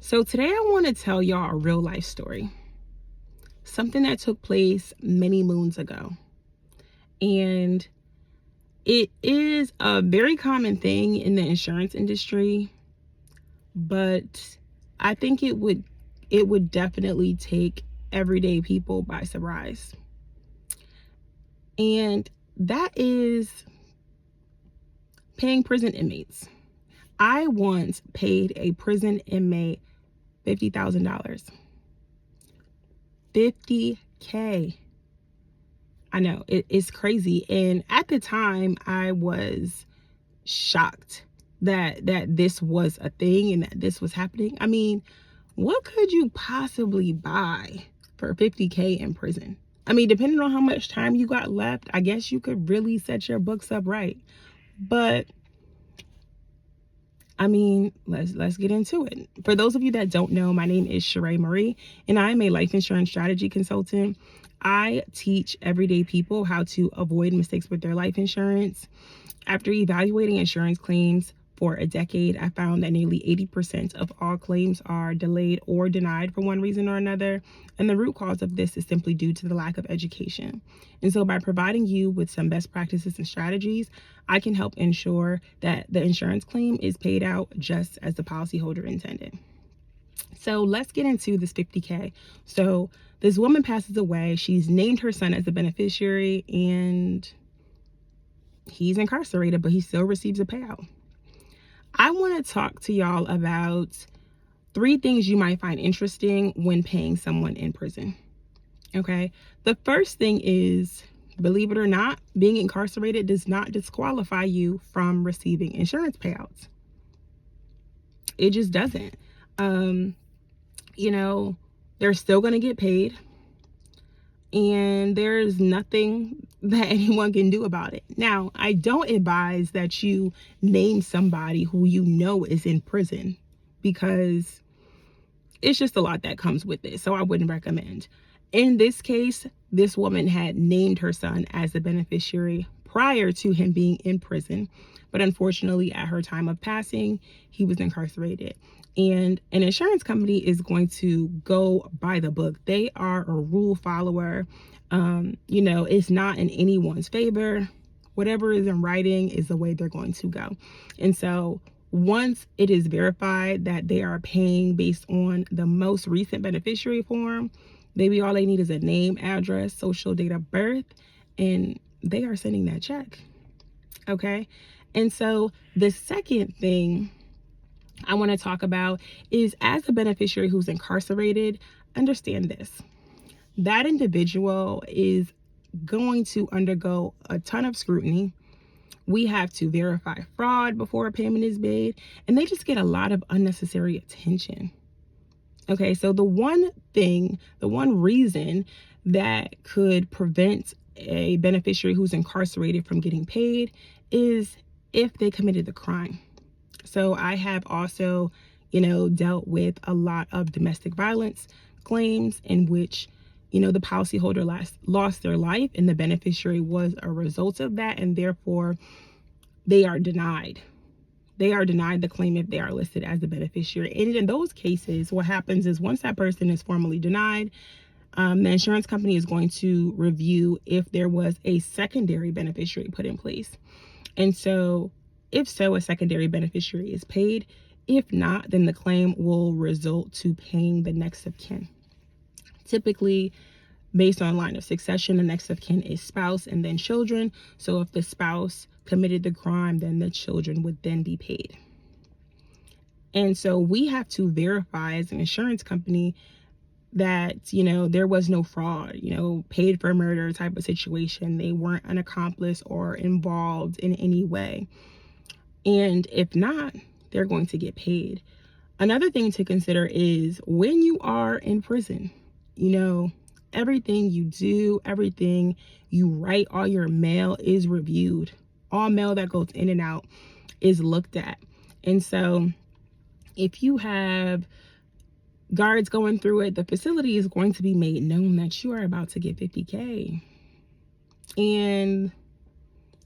So today I want to tell y'all a real life story. Something that took place many moons ago. And it is a very common thing in the insurance industry, but I think it would definitely take everyday people by surprise. And that is paying prison inmates. I once paid a prison inmate $50,000. $50K. I know it's crazy. And at the time I was shocked that this was a thing and that this was happening. I mean, what could you possibly buy for $50K in prison? I mean, depending on how much time you got left, I guess you could really set your books up right. But I mean, let's get into it. For those of you that don't know, my name is Sheree Marie, and I'm a life insurance strategy consultant. I teach everyday people how to avoid mistakes with their life insurance. After evaluating insurance claims for a decade, I found that nearly 80% of all claims are delayed or denied for one reason or another. And the root cause of this is simply due to the lack of education. And so by providing you with some best practices and strategies, I can help ensure that the insurance claim is paid out just as the policyholder intended. So let's get into this 50K. So this woman passes away. She's named her son as the beneficiary, and he's incarcerated, but he still receives a payout. I want to talk to y'all about 3 things you might find interesting when paying someone in prison. Okay. The first thing is, believe it or not, being incarcerated does not disqualify you from receiving insurance payouts. It just doesn't. They're still going to get paid, and there's nothing that anyone can do about it. Now, I don't advise that you name somebody who you know is in prison, because it's just a lot that comes with it. So I wouldn't recommend. In this case, this woman had named her son as the beneficiary prior to him being in prison. But unfortunately, at her time of passing, he was incarcerated. And an insurance company is going to go by the book. They are a rule follower. It's not in anyone's favor. Whatever is in writing is the way they're going to go. And so once it is verified that they are paying based on the most recent beneficiary form, maybe all they need is a name, address, social, date of birth, and they are sending that check. Okay. And so the second thing I want to talk about is, as a beneficiary who's incarcerated, understand this. That individual is going to undergo a ton of scrutiny. We have to verify fraud before a payment is made, and they just get a lot of unnecessary attention. Okay, so the one reason that could prevent a beneficiary who's incarcerated from getting paid is if they committed the crime. So I have also, dealt with a lot of domestic violence claims in which, the policyholder lost their life and the beneficiary was a result of that, and therefore they are denied. They are denied the claim if they are listed as the beneficiary. And in those cases, what happens is, once that person is formally denied, the insurance company is going to review if there was a secondary beneficiary put in place. And so, if so, a secondary beneficiary is paid. If not, then the claim will result to paying the next of kin. Typically, based on line of succession, the next of kin is spouse and then children. So if the spouse committed the crime, then the children would then be paid. And so we have to verify as an insurance company that, there was no fraud, paid for murder type of situation. They weren't an accomplice or involved in any way. And if not, they're going to get paid. Another thing to consider is, when you are in prison, everything you do, everything you write, all your mail is reviewed. All mail that goes in and out is looked at. And so if you have guards going through it, the facility is going to be made known that you are about to get 50K. And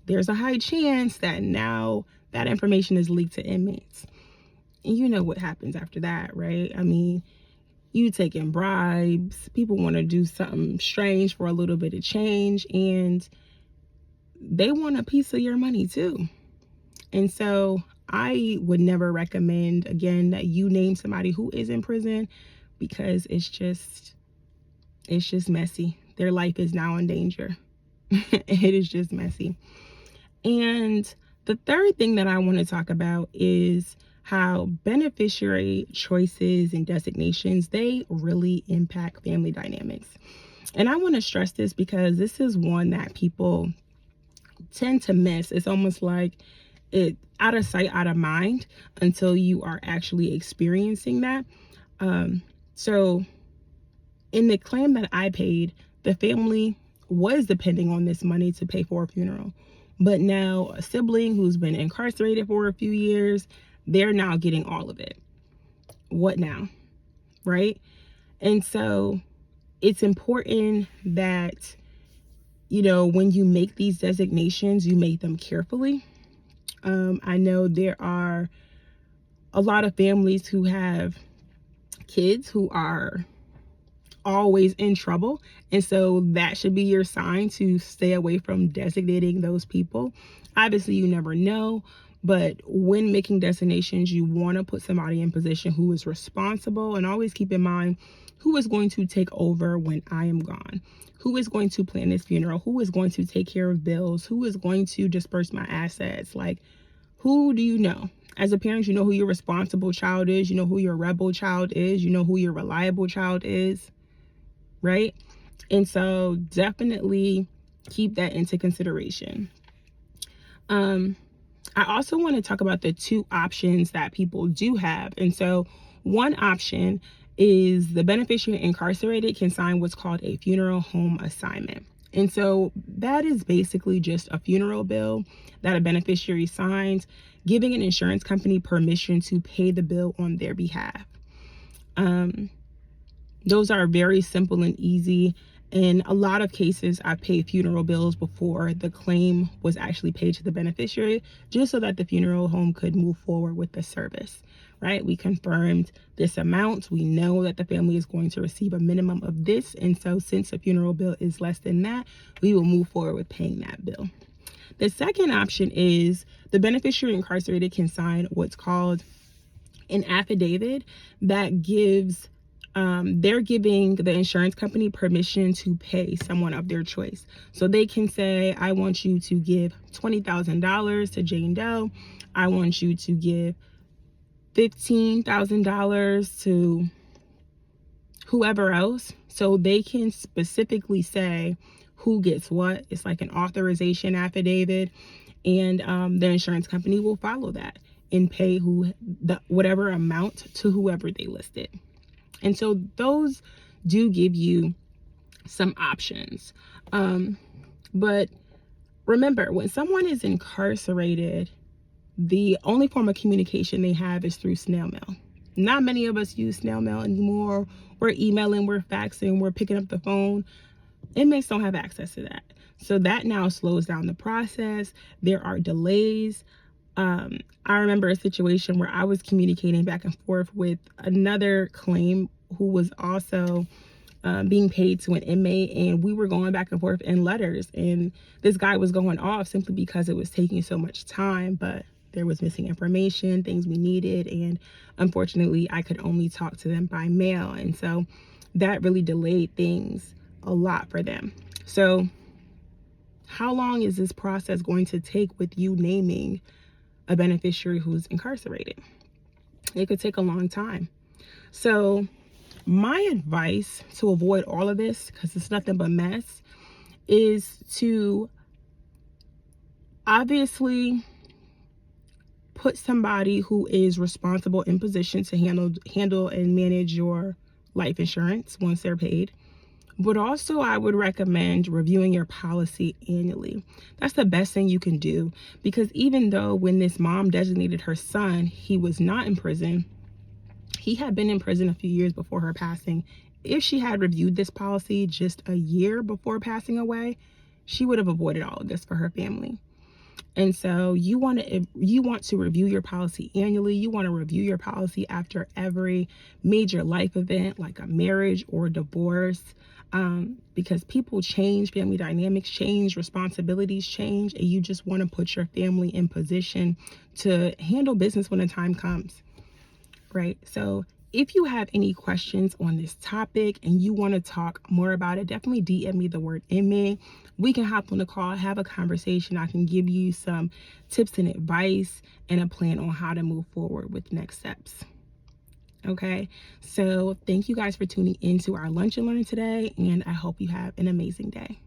there's a high chance that now that information is leaked to inmates. And you know what happens after that, right? I mean, you taking bribes, people want to do something strange for a little bit of change, and they want a piece of your money too. And so I would never recommend, again, that you name somebody who is in prison, because it's just messy. Their life is now in danger. It is just messy. And the third thing that I want to talk about is how beneficiary choices and designations, they really impact family dynamics. And I want to stress this because this is one that people tend to miss. It's almost like it out of sight, out of mind until you are actually experiencing that. So in the claim that I paid, the family was depending on this money to pay for a funeral. But now a sibling who's been incarcerated for a few years, they're now getting all of it. What now? Right? And so it's important that, you know, when you make these designations, you make them carefully. I know there are a lot of families who have kids who are always in trouble, and so that should be your sign to stay away from designating those people. Obviously, you never know, but when making designations, you want to put somebody in position who is responsible, and always keep in mind who is going to take over when I am gone, who is going to plan this funeral, who is going to take care of bills, who is going to disperse my assets. Like, who do you know? As a parent, you know who your responsible child is, you know who your rebel child is, you know who your reliable child is, right? And so definitely keep that into consideration. I also want to talk about the two options that people do have. And so one option is the beneficiary incarcerated can sign what's called a funeral home assignment. And so that is basically just a funeral bill that a beneficiary signs, giving an insurance company permission to pay the bill on their behalf. Those are very simple and easy. In a lot of cases, I paid funeral bills before the claim was actually paid to the beneficiary, just so that the funeral home could move forward with the service, right? We confirmed this amount. We know that the family is going to receive a minimum of this. And so since the funeral bill is less than that, we will move forward with paying that bill. The second option is the beneficiary incarcerated can sign what's called an affidavit that gives they're giving the insurance company permission to pay someone of their choice. So they can say, I want you to give $20,000 to Jane Doe. I want you to give $15,000 to whoever else. So they can specifically say who gets what. It's like an authorization affidavit, and the insurance company will follow that and pay whatever amount to whoever they listed. And so those do give you some options. But remember, when someone is incarcerated, the only form of communication they have is through snail mail. Not many of us use snail mail anymore. We're emailing, we're faxing, we're picking up the phone. Inmates don't have access to that. So that now slows down the process. There are delays. I remember a situation where I was communicating back and forth with another claim who was also being paid to an inmate, and we were going back and forth in letters, and this guy was going off simply because it was taking so much time, but there was missing information, things we needed, and unfortunately I could only talk to them by mail, and so that really delayed things a lot for them. So how long is this process going to take with you naming a beneficiary who's incarcerated? It could take a long time. So my advice to avoid all of this, because it's nothing but mess, is to obviously put somebody who is responsible in position to handle and manage your life insurance once they're paid. But also, I would recommend reviewing your policy annually. That's the best thing you can do, because even though when this mom designated her son, he was not in prison, he had been in prison a few years before her passing. If she had reviewed this policy just a year before passing away, she would have avoided all of this for her family. And so you want to review your policy annually. You want to review your policy after every major life event like a marriage or divorce, because people change, family dynamics change, responsibilities change, and you just want to put your family in position to handle business when the time comes, right? So if you have any questions on this topic and you want to talk more about it, definitely DM me the word inmate. We can hop on the call, have a conversation. I can give you some tips and advice and a plan on how to move forward with next steps. Okay, so thank you guys for tuning into our Lunch and Learn today, and I hope you have an amazing day.